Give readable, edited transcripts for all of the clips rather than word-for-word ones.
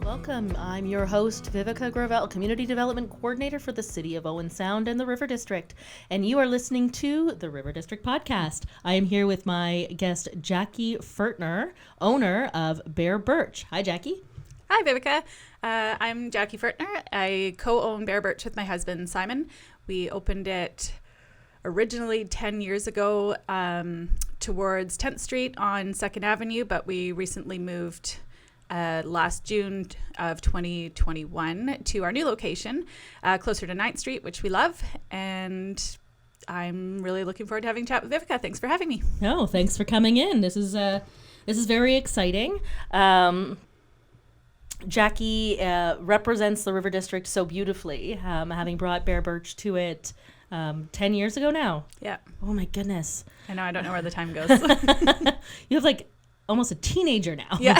Welcome. I'm your host, Viveca Gravel, Community Development Coordinator for the City of Owen Sound and the River District. And you are listening to the River District Podcast. I am here with my guest, Jacquie Furtner, owner of barebirch. Hi, Jacquie. Hi, Viveca. I'm Jacquie Furtner. I co-own barebirch with my husband, Simon. We opened it originally 10 years ago towards 10th Street on 2nd Avenue, but we recently moved last June of 2021 to our new location, closer to 9th Street, which we love. And I'm really looking forward to having a chat with Viveca. Thanks for having me. No, thanks for coming in. This is very exciting. Jacquie represents the River District so beautifully, having brought barebirch to it 10 years ago now. Yeah. Oh my goodness. I know. I don't know where the time goes. You have like almost a teenager now. Yeah.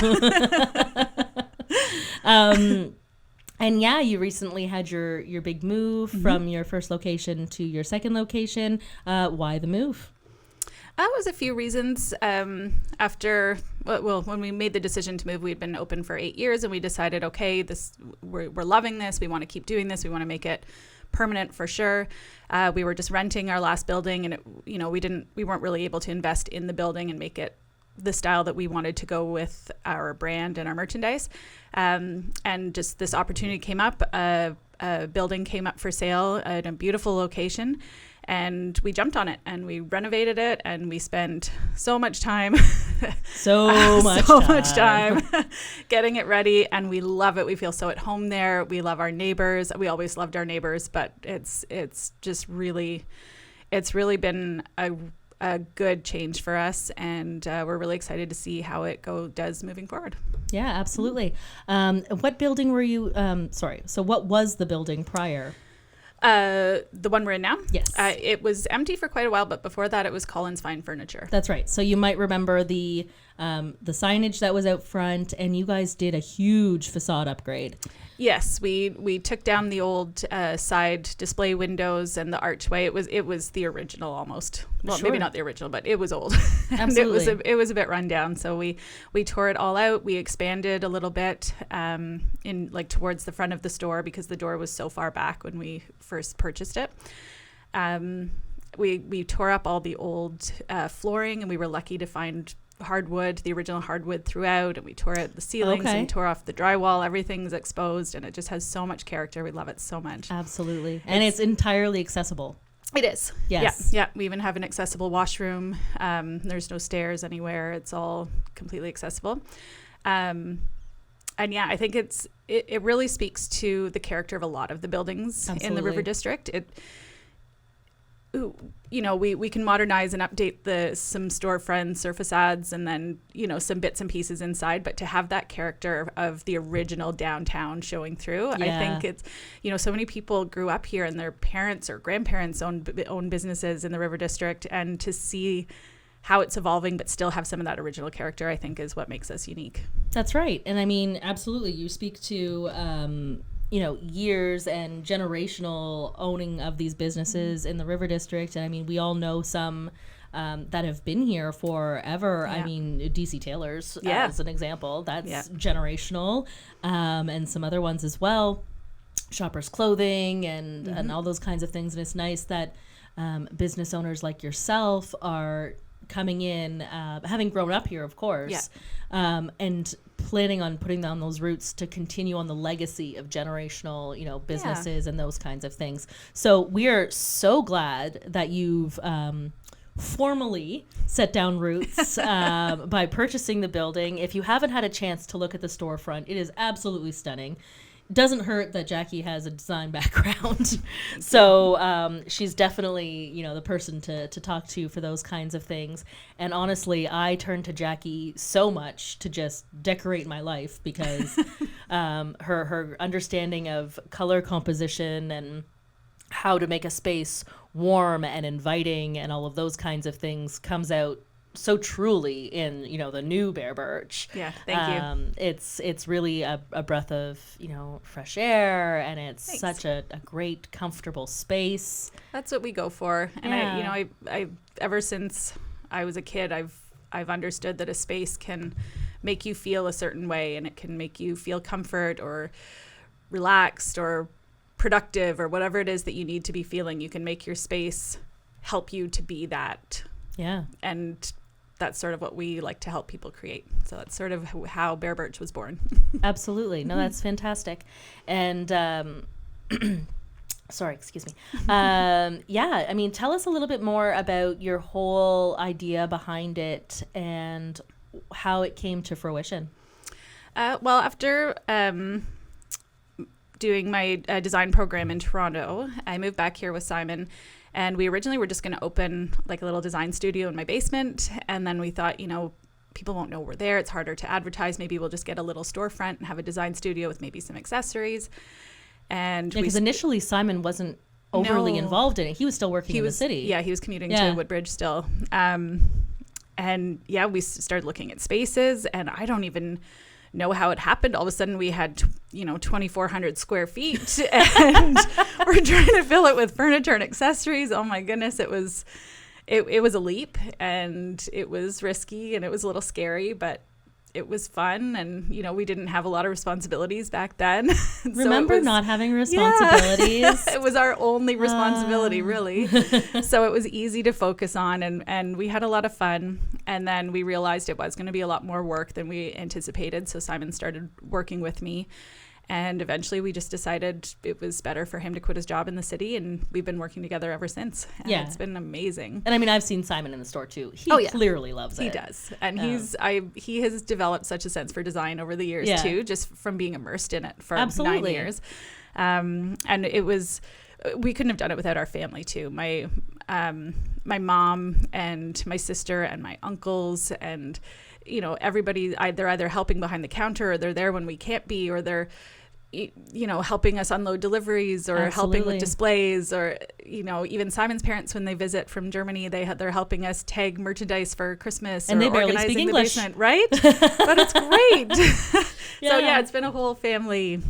And yeah, you recently had your big move from your first location to your second location. Why the move? That was a few reasons. When we made the decision to move, we'd been open for 8 years, and we decided, okay, we're loving this. We want to keep doing this. We want to make it permanent for sure. We were just renting our last building, and we weren't really able to invest in the building and make it the style that we wanted to go with our brand and our merchandise. And just this opportunity came up. A building came up for sale at a beautiful location. And we jumped on it and we renovated it, and we spent so much time, so much time getting it ready. And we love it. We feel so at home there. We love our neighbors. We always loved our neighbors, but it's really been a good change for us. And we're really excited to see how it does moving forward. Yeah, absolutely. What building were you, so what was the building prior? The one we're in now? Yes. It was empty for quite a while, but before that it was Collins Fine Furniture. That's right. So you might remember the signage that was out front, and you guys did a huge facade upgrade. Yes, we took down the old side display windows and the archway. It was the original almost. Well, Sure. Maybe not the original, but it was old. Absolutely. And it was a bit run down. So we tore it all out. We expanded a little bit in like towards the front of the store because the door was so far back when we first purchased it. We tore up all the old flooring, and we were lucky to find the original hardwood throughout, and we tore out the ceilings and tore off the drywall. Everything's exposed, and it just has so much character. We love it so much. Absolutely. And it's entirely accessible. It is. Yes. Yeah. We even have an accessible washroom. There's no stairs anywhere. It's all completely accessible. And yeah, I think it really speaks to the character of a lot of the buildings in the River District. We can modernize and update some storefronts or facades, and then some bits and pieces inside, but to have that character of the original downtown showing through, I think it's so many people grew up here and their parents or grandparents own businesses in the River District, and to see how it's evolving but still have some of that original character, I think is what makes us unique. That's right. And I mean, absolutely, you speak to years and generational owning of these businesses in the River District. And I mean, we all know some that have been here forever. Yeah. I mean, DC Taylor's as an example, that's generational, and some other ones as well. Shoppers Clothing and all those kinds of things. And it's nice that business owners like yourself are coming in, having grown up here, of course, and planning on putting down those roots to continue on the legacy of generational, businesses and those kinds of things. So we are so glad that you've formally set down roots by purchasing the building. If you haven't had a chance to look at the storefront, it is absolutely stunning. Doesn't hurt that Jacquie has a design background. So she's definitely, the person to talk to for those kinds of things. And honestly, I turn to Jacquie so much to just decorate my life because her understanding of color composition and how to make a space warm and inviting and all of those kinds of things comes out so truly in the new barebirch. Yeah, thank you. It's really a breath of fresh air, and it's such a great comfortable space. That's what we go for. And I ever since I was a kid, I've understood that a space can make you feel a certain way, and it can make you feel comfort or relaxed or productive or whatever it is that you need to be feeling. You can make your space help you to be that. Yeah. And that's sort of what we like to help people create. So that's sort of how Bare Birch was born. Absolutely. No, that's fantastic. And sorry, excuse me. Yeah, I mean, tell us a little bit more about your whole idea behind it and how it came to fruition. Well, after doing my design program in Toronto, I moved back here with Simon. And we originally were just going to open like a little design studio in my basement. And then we thought, people won't know we're there. It's harder to advertise. Maybe we'll just get a little storefront and have a design studio with maybe some accessories. And because initially Simon wasn't overly involved in it. He was still working in the city. Yeah, he was commuting to Woodbridge still. And yeah, we started looking at spaces, and I don't even know how it happened. All of a sudden we had 2,400 square feet, and we're trying to fill it with furniture and accessories. Oh my goodness, it was a leap, and it was risky, and it was a little scary, but it was fun. And we didn't have a lot of responsibilities back then. Remember not having responsibilities? Yeah. It was our only responsibility, really. So it was easy to focus on, and we had a lot of fun. And then we realized it was going to be a lot more work than we anticipated. So Simon started working with me. And eventually we just decided it was better for him to quit his job in the city, and we've been working together ever since. And it's been amazing. And I mean, I've seen Simon in the store too. He clearly loves it. He does. And he has developed such a sense for design over the years too, just from being immersed in it for 9 years. And we couldn't have done it without our family too. My mom and my sister and my uncles and everybody, they're either helping behind the counter, or they're there when we can't be, or they're helping us unload deliveries, or helping with displays, or even Simon's parents, when they visit from Germany, they're helping us tag merchandise for Christmas, and or they barely organizing speak the English, basement, right? But it's great. So it's been a whole family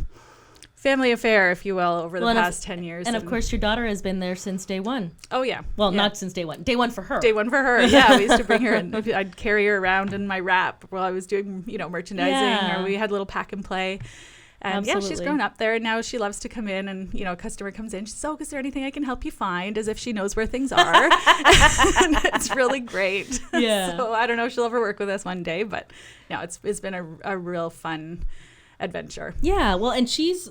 affair, if you will, over the past 10 years. And of course, your daughter has been there since day one. Oh, yeah. Well, not since day one. Day one for her. Day one for her, yeah. We used to bring her in. I'd carry her around in my wrap while I was doing, merchandising, or we had a little pack and play. And she's grown up there, and now she loves to come in, and, a customer comes in. She's, is there anything I can help you find? As if she knows where things are. And it's really great. Yeah. So I don't know if she'll ever work with us one day, but it's been a real fun adventure. Yeah, well, and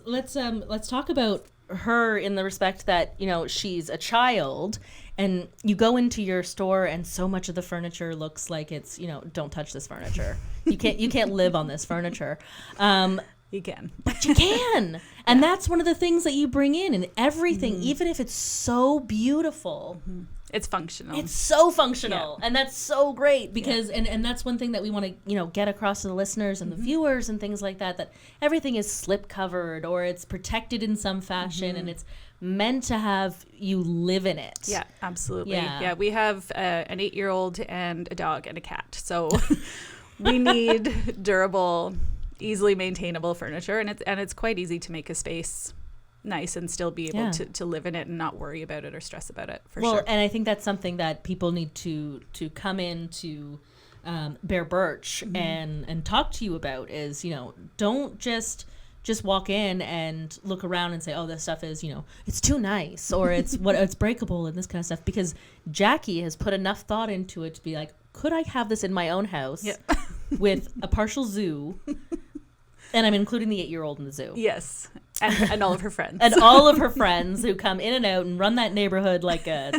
let's talk about her in the respect that she's a child, and you go into your store and so much of the furniture looks like it's don't touch this furniture. You can't live on this furniture. You can, but you can. And that's one of the things that you bring in, and everything, even if it's so beautiful. Mm-hmm. It's functional. It's so functional. And that's so great because, and that's one thing that we want to, get across to the listeners and the viewers and things like that everything is slip covered, or it's protected in some fashion, and it's meant to have you live in it. Yeah, absolutely. Yeah, we have an 8-year-old and a dog and a cat. So we need durable, easily maintainable furniture, and it's quite easy to make a space nice and still be able to live in it and not worry about it or stress about it, for sure. Well, and I think that's something that people need to come into Bare Birch and talk to you about is, don't just walk in and look around and say, oh, this stuff is, it's too nice, or it's breakable and this kind of stuff, because Jacquie has put enough thought into it to be like, could I have this in my own house with a partial zoo? And I'm including the 8-year-old in the zoo. Yes. And all of her friends. And all of her friends who come in and out and run that neighborhood like a,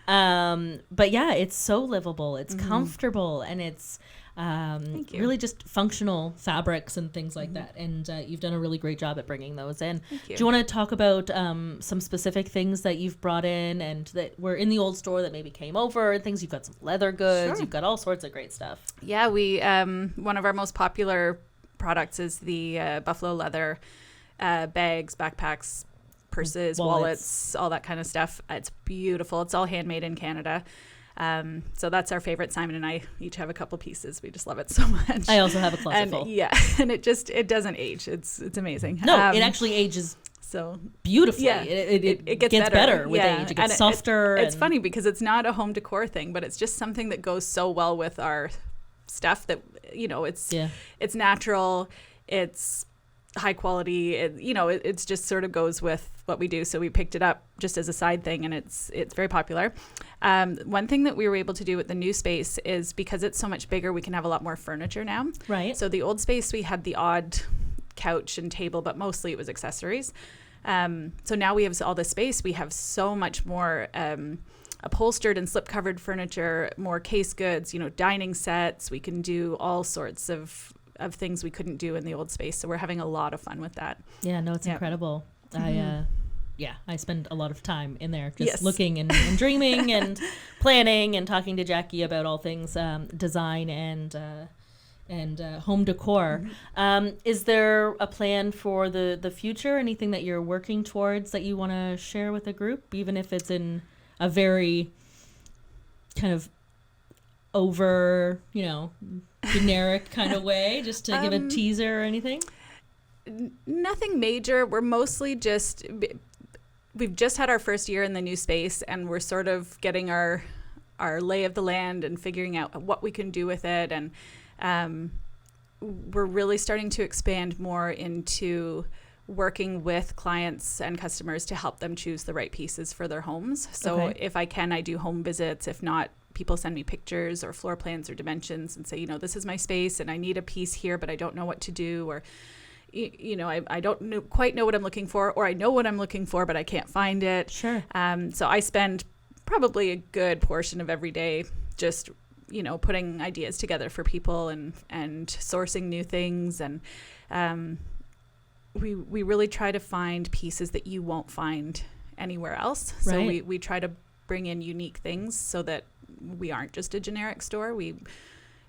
But yeah, it's so livable. It's comfortable. And it's really just functional fabrics and things like that. And you've done a really great job at bringing those in. Thank you. Do you want to talk about some specific things that you've brought in and that were in the old store that maybe came over and things? You've got some leather goods. Sure. You've got all sorts of great stuff. Yeah, we one of our most popular products is the buffalo leather bags, backpacks, purses, wallets, all that kind of stuff. It's beautiful. It's all handmade in Canada. So that's our favorite. Simon and I each have a couple pieces. We just love it so much. I also have a closet full. Yeah, and it doesn't age. It's amazing. No, it actually ages so beautifully. Yeah, it gets better with age. It gets softer. It's funny because it's not a home decor thing, but it's just something that goes so well with our stuff that it's natural, it's high quality, it's just sort of goes with what we do. So we picked it up just as a side thing, and it's very popular. One thing that we were able to do with the new space is, because it's so much bigger, we can have a lot more furniture now. Right. So the old space, we had the odd couch and table, but mostly it was accessories. So now we have all this space. We have so much more upholstered and slip covered furniture, more case goods, dining sets. We can do all sorts of things we couldn't do in the old space. So we're having a lot of fun with that. Yeah, no, it's incredible. I spend a lot of time in there just Yes. looking and dreaming and planning and talking to Jacquie about all things design and home decor. Is there a plan for the future? Anything that you're working towards that you want to share with the group, even if it's in a very kind of over, generic kind of way, just to give a teaser or anything? Nothing major. We're mostly we've just had our first year in the new space, and we're sort of getting our lay of the land and figuring out what we can do with it. And we're really starting to expand more into working with clients and customers to help them choose the right pieces for their homes. So if I can, I do home visits. If not, people send me pictures or floor plans or dimensions and say, this is my space and I need a piece here, but I don't know what to do. Or, I don't quite know what I'm looking for, or I know what I'm looking for, but I can't find it. Sure. So I spend probably a good portion of every day just, putting ideas together for people and sourcing new things. And we really try to find pieces that you won't find anywhere else. So Right. we try to bring in unique things so that we aren't just a generic store. We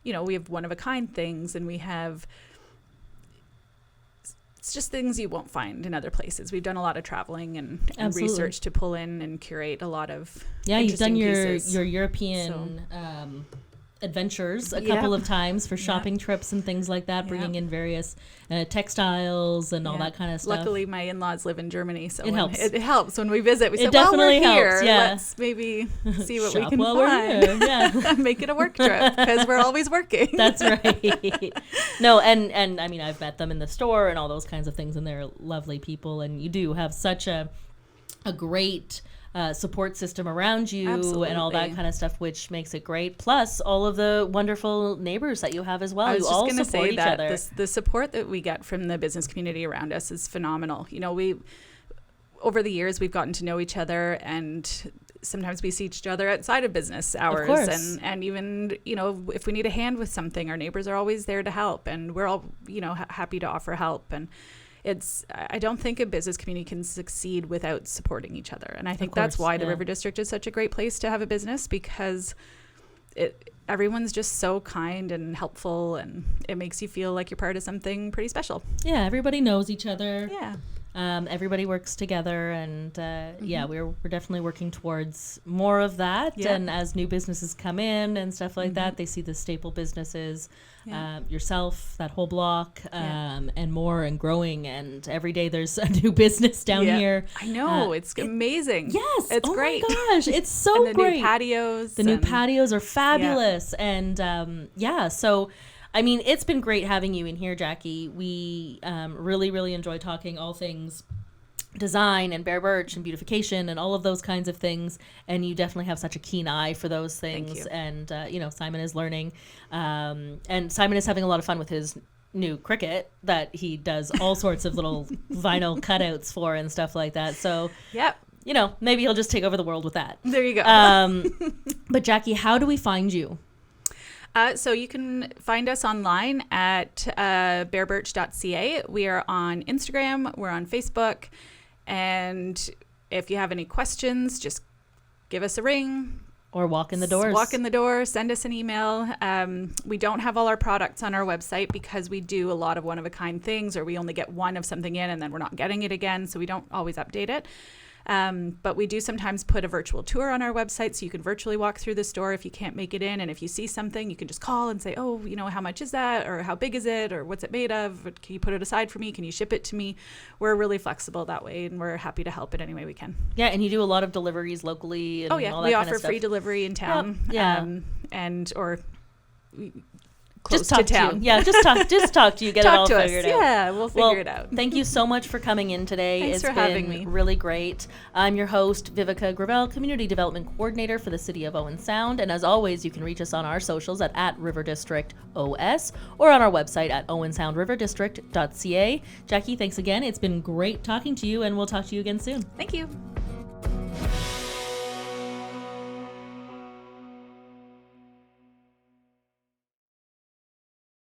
have one of a kind things, and we have, it's just things you won't find in other places. We've done a lot of traveling and research to pull in and curate a lot of You've done pieces. your European adventures a couple of times for shopping trips and things like that, bringing in various textiles and all that kind of stuff. Luckily, my in-laws live in Germany, so it helps. It helps when we visit. We say, definitely we're here. helps, yeah. Let's maybe see what we Shop can while we're find. here, yeah. Make it a work trip, because we're always working. That's right. No, and I mean, I've met them in the store and all those kinds of things, and they're lovely people, and you do have such a great support system around you. Absolutely. And all that kind of stuff, which makes it great. Plus all of the wonderful neighbors that you have as well. I was you just all going to support say each that other. the support that we get from the business community around us is phenomenal. We over the years, we've gotten to know each other, and sometimes we see each other outside of business hours. Of course. And even, if we need a hand with something, our neighbors are always there to help, and we're all, happy to offer help. And I don't think a business community can succeed without supporting each other. And I think that's why the River District is such a great place to have a business, because everyone's just so kind and helpful, and it makes you feel like you're part of something pretty special. Yeah, everybody knows each other. Yeah. Everybody works together, and we're definitely working towards more of that. Yeah. And as new businesses come in and stuff like that, they see the staple businesses, yourself, that whole block, and more, and growing. And every day there's a new business down here. I know, it's amazing. Yes, it's Oh great. my gosh, it's so and the great. new patios. The new patios are fabulous, and so. I mean, it's been great having you in here, Jacquie. We really, really enjoy talking all things design and bare birch and beautification and all of those kinds of things. And you definitely have such a keen eye for those things. Thank you. And, Simon is learning. And Simon is having a lot of fun with his new Cricut that he does all sorts of little vinyl cutouts for and stuff like that. So, maybe he'll just take over the world with that. There you go. But Jacquie, how do we find you? So you can find us online at barebirch.ca. We are on Instagram. We're on Facebook. And if you have any questions, just give us a ring. Or walk in the doors. Walk in the door. Send us an email. We don't have all our products on our website because we do a lot of one-of-a-kind things, or we only get one of something in and then we're not getting it again. So we don't always update it. But we do sometimes put a virtual tour on our website, so you can virtually walk through the store if you can't make it in. And if you see something, you can just call and say, how much is that? Or how big is it? Or what's it made of? Can you put it aside for me? Can you ship it to me? We're really flexible that way, and we're happy to help in any way we can. Yeah, and you do a lot of deliveries locally. And all that we kind offer of stuff. free delivery in town. Yeah. Or close just talk to town. You. Yeah, just talk to you, get it all figured out. Yeah, we'll figure it out. Thank you so much for coming in today. Thanks It's for having been me. really great. I'm your host, Viveca Gravel, Community Development Coordinator for the City of Owen Sound. And as always, you can reach us on our socials at River District OS or on our website at owensoundriverdistrict.ca. Jacquie, thanks again. It's been great talking to you, and we'll talk to you again soon. Thank you.